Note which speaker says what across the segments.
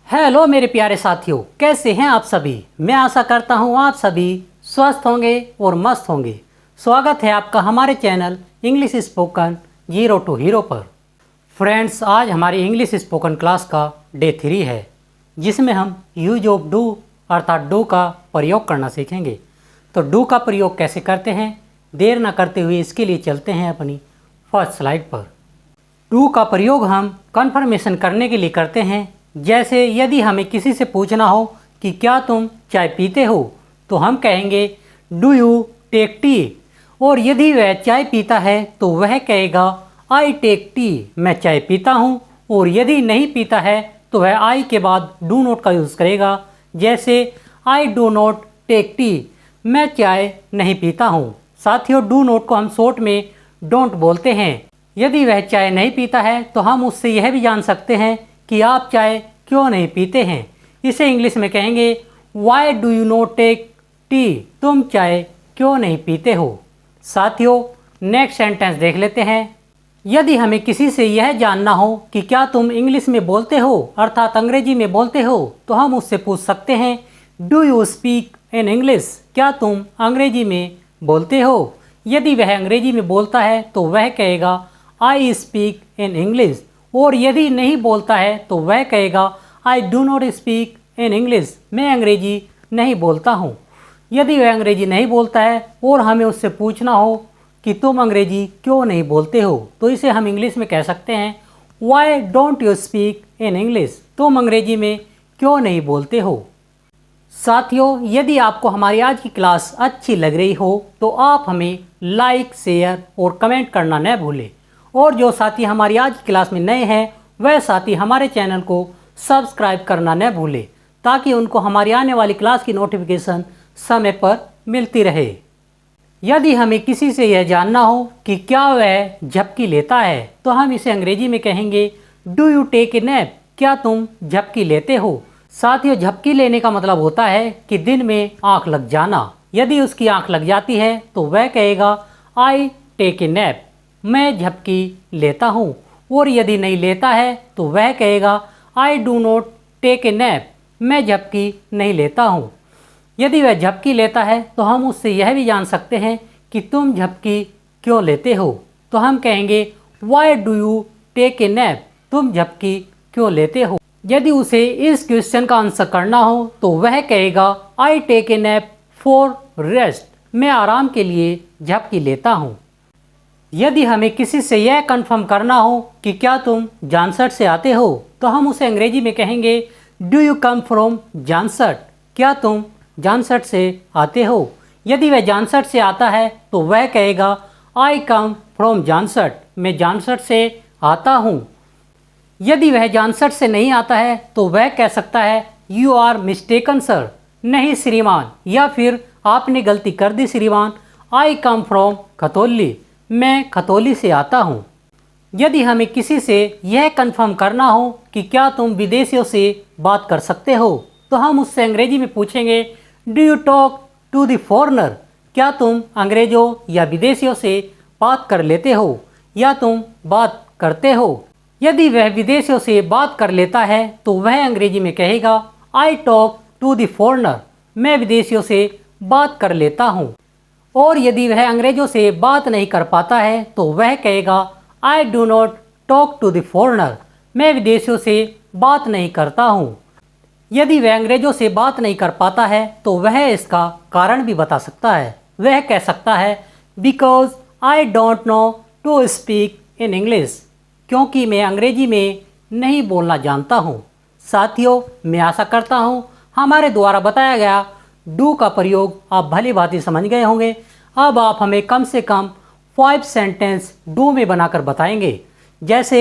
Speaker 1: Hello मेरे प्यारे साथियों, कैसे हैं आप सभी। मैं आशा करता हूं आप सभी स्वस्थ होंगे और मस्त होंगे। स्वागत है आपका हमारे channel English spoken 0 to hero पर। फ्रेंड्स, आज हमारी इंग्लिश स्पोकन क्लास का डे 3 है, जिसमें हम यूज ऑफ डू अर्थात डू का प्रयोग करना सीखेंगे। तो डू का प्रयोग कैसे करते हैं, देर ना करते हुए इसके लिए चलते हैं अपनी फर्स्ट स्लाइड पर। डू का प्रयोग हम कन्फर्मेशन करने के लिए करते हैं। जैसे यदि हमें किसी से पूछना हो कि क्या तुम चाय पीते हो, तो हम कहेंगे डू यू टेक टी। और यदि वह चाय पीता है तो वह कहेगा आई टेक टी, मैं चाय पीता हूँ। और यदि नहीं पीता है तो वह आई के बाद डू नॉट का यूज़ करेगा। जैसे I do not take tea, मैं चाय नहीं पीता हूँ। साथियों, डू नॉट को हम शॉर्ट में डोंट बोलते हैं। यदि वह चाय नहीं पीता है तो हम उससे यह भी जान सकते हैं कि आप चाय क्यों नहीं पीते हैं। इसे इंग्लिश में कहेंगे why do you not take tea, तुम चाय क्यों नहीं पीते हो। साथियों, नेक्स्ट सेंटेंस देख लेते हैं। यदि हमें किसी से यह जानना हो कि क्या तुम इंग्लिश में बोलते हो अर्थात अंग्रेजी में बोलते हो, तो हम उससे पूछ सकते हैं do you speak in English, क्या तुम अंग्रेजी में बोलते हो। यदि वह अंग्रेजी में बोलता है तो वह कहेगा आई स्पीक इन इंग्लिश। और यदि नहीं बोलता है तो वह कहेगा I do not speak in English, मैं अंग्रेजी नहीं बोलता हूँ। यदि वह अंग्रेजी नहीं बोलता है और हमें उससे पूछना हो कि तुम अंग्रेजी क्यों नहीं बोलते हो, तो इसे हम इंग्लिश में कह सकते हैं why don't you speak in English, तुम अंग्रेजी में क्यों नहीं बोलते हो। साथियों, यदि आपको हमारी आज की क्लास अच्छी लग रही हो तो आप हमें लाइक, शेयर और कमेंट करना न भूलें। और जो साथी हमारी आज की क्लास में नए हैं वह साथी हमारे चैनल को सब्सक्राइब करना न भूलें, ताकि उनको हमारी आने वाली क्लास की नोटिफिकेशन समय पर मिलती रहे। यदि हमें किसी से यह जानना हो कि क्या वह झपकी लेता है, तो हम इसे अंग्रेजी में कहेंगे do you take a nap, क्या तुम झपकी लेते हो। साथियों, झपकी लेने का मतलब होता है कि दिन में आँख लग जाना। यदि उसकी आँख लग जाती है तो वह कहेगा आई टेक ए नैप, मैं झपकी लेता हूँ। और यदि नहीं लेता है तो वह कहेगा I do not take a nap, मैं झपकी नहीं लेता हूँ। यदि वह झपकी लेता है तो हम उससे यह भी जान सकते हैं कि तुम झपकी क्यों लेते हो, तो हम कहेंगे why do you take a nap, तुम झपकी क्यों लेते हो। यदि उसे इस क्वेश्चन का आंसर करना हो तो वह कहेगा I take a nap for rest, मैं आराम के लिए झपकी लेता हूँ। यदि हमें किसी से यह कंफर्म करना हो कि क्या तुम जानसठ से आते हो, तो हम उसे अंग्रेजी में कहेंगे do you come from Jansath, क्या तुम जानसठ से आते हो। यदि वह जानसठ से आता है तो वह कहेगा आई कम फ्रॉम जानसठ, मैं जानसठ से आता हूँ। यदि वह जानसठ से नहीं आता है तो वह कह सकता है यू आर मिस्टेकन सर, नहीं श्रीमान, या फिर आपने गलती कर दी श्रीमान, आई कम फ्रॉम खतौली, मैं खतौली से आता हूँ। यदि हमें किसी से यह कंफर्म करना हो कि क्या तुम विदेशियों से बात कर सकते हो, तो हम उससे अंग्रेजी में पूछेंगे do you talk to the foreigner, क्या तुम अंग्रेजों या विदेशियों से बात कर लेते हो या तुम बात करते हो। यदि वह विदेशियों से बात कर लेता है तो वह अंग्रेजी में कहेगा I talk to the foreigner, मैं विदेशियों से बात कर लेता हूँ। और यदि वह अंग्रेजों से बात नहीं कर पाता है तो वह कहेगा I do not talk to the foreigner, मैं विदेशियों से बात नहीं करता हूँ। यदि वह अंग्रेजों से बात नहीं कर पाता है तो वह इसका कारण भी बता सकता है। वह कह सकता है because I don't know to speak in English, क्योंकि मैं अंग्रेजी में नहीं बोलना जानता हूँ। साथियों, मैं आशा करता हूँ हमारे द्वारा बताया गया डू का प्रयोग आप भली भांति समझ गए होंगे। अब आप हमें कम से कम 5 सेंटेंस डू में बनाकर बताएंगे। जैसे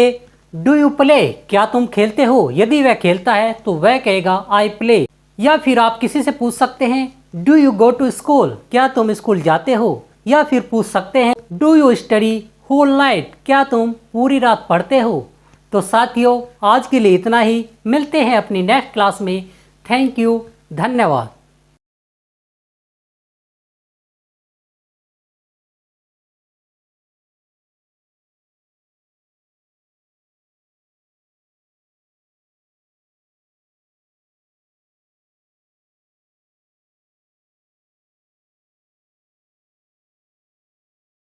Speaker 1: डू यू प्ले, क्या तुम खेलते हो। यदि वह खेलता है तो वह कहेगा आई प्ले। या फिर आप किसी से पूछ सकते हैं do you go to school, क्या तुम स्कूल जाते हो। या फिर पूछ सकते हैं do you study whole night, क्या तुम पूरी रात पढ़ते हो। तो साथियों, आज के लिए इतना ही, मिलते हैं अपनी नेक्स्ट क्लास में। थैंक यू, धन्यवाद।